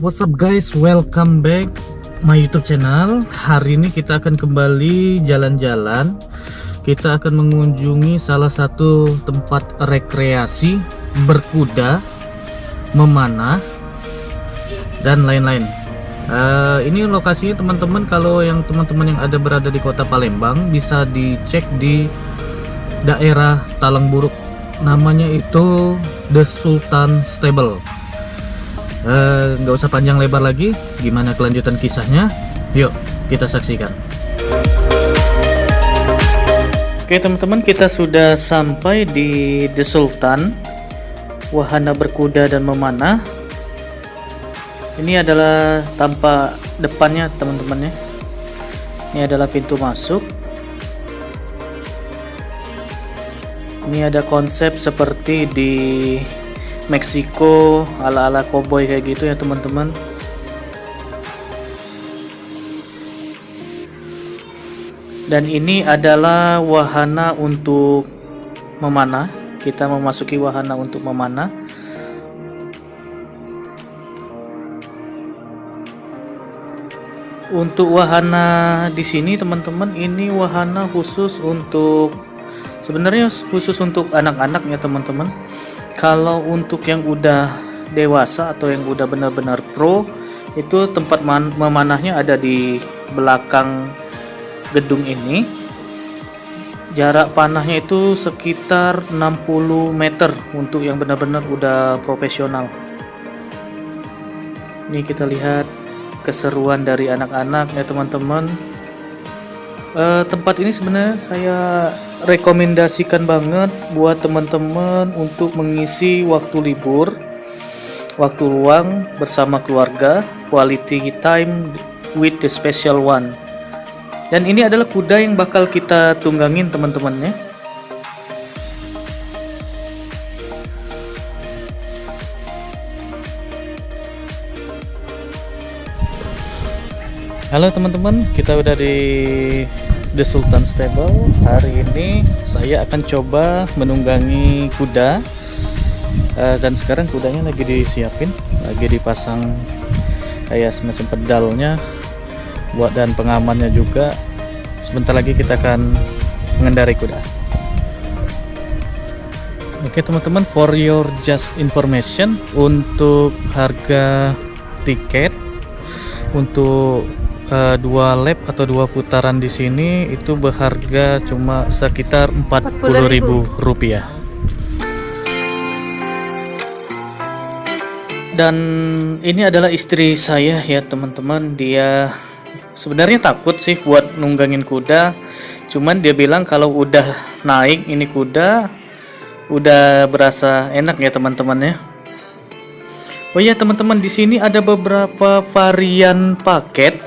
What's up guys, welcome back my YouTube channel. Hari ini kita akan kembali jalan-jalan. Kita akan mengunjungi salah satu tempat rekreasi, berkuda, memanah, dan lain-lain. Ini lokasinya teman-teman, kalau yang teman-teman yang ada berada di kota Palembang bisa dicek di daerah Talang Buruk. Namanya itu The Sultan Stable. Nggak usah panjang lebar lagi, gimana kelanjutan kisahnya? Yuk kita saksikan. Oke teman-teman, kita sudah sampai di The Sultan, wahana berkuda dan memanah. Ini adalah tampak depannya teman-teman ya. Ini adalah pintu masuk. Ini ada konsep seperti di Meksiko, ala-ala cowboy kayak gitu ya teman-teman. Dan ini adalah wahana untuk memanah. Kita memasuki wahana untuk memanah. Untuk wahana di sini teman-teman, ini wahana khusus untuk, sebenarnya khusus untuk anak-anak ya teman-teman. Kalau untuk yang udah dewasa atau yang udah benar-benar pro, itu tempat memanahnya ada di belakang gedung ini. Jarak panahnya itu sekitar 60 meter untuk yang benar-benar udah profesional. Ini kita lihat keseruan dari anak-anak ya teman-teman. Tempat ini sebenarnya saya rekomendasikan banget buat teman-teman untuk mengisi waktu libur, waktu luang bersama keluarga, quality time with the special one. Dan ini adalah kuda yang bakal kita tunggangin teman-teman ya. Halo teman-teman, kita udah di The Sultan Stable. Hari ini saya akan coba menunggangi kuda, dan sekarang kudanya lagi disiapin, lagi dipasang kayak semacam pedalnya buat, dan pengamannya juga. Sebentar lagi kita akan mengendarai kuda. Oke teman-teman, for your just information, untuk harga tiket untuk 2 lap atau 2 putaran di sini itu berharga cuma sekitar Rp40.000. Dan ini adalah istri saya ya teman-teman. Dia sebenarnya takut sih buat nunggangin kuda, cuman dia bilang kalau udah naik ini kuda udah berasa enak ya teman-teman ya. Oh ya teman-teman, di sini ada beberapa varian paket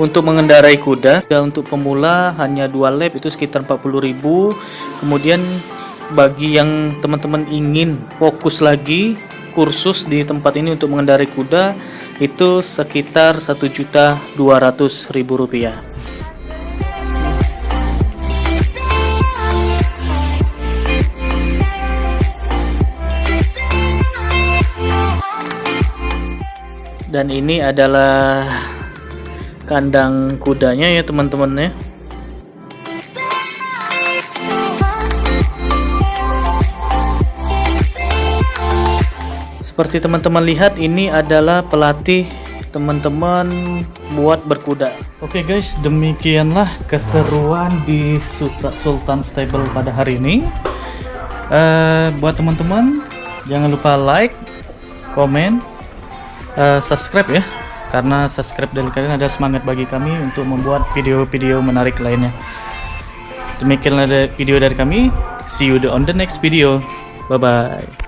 untuk mengendarai kuda. Untuk pemula hanya 2 lap itu sekitar 40.000. Kemudian bagi yang teman-teman ingin fokus lagi kursus di tempat ini untuk mengendarai kuda, itu sekitar Rp1.200.000. Dan ini adalah kandang kudanya ya teman-teman ya. Seperti teman-teman lihat, ini adalah pelatih teman-teman buat berkuda. Oke guys, demikianlah keseruan di Sultan Stable pada hari ini. Buat teman-teman jangan lupa like, komen, subscribe ya, karena subscribe dari kalian adalah semangat bagi kami untuk membuat video-video menarik lainnya. Demikianlah video dari kami. See you on the next video. Bye bye.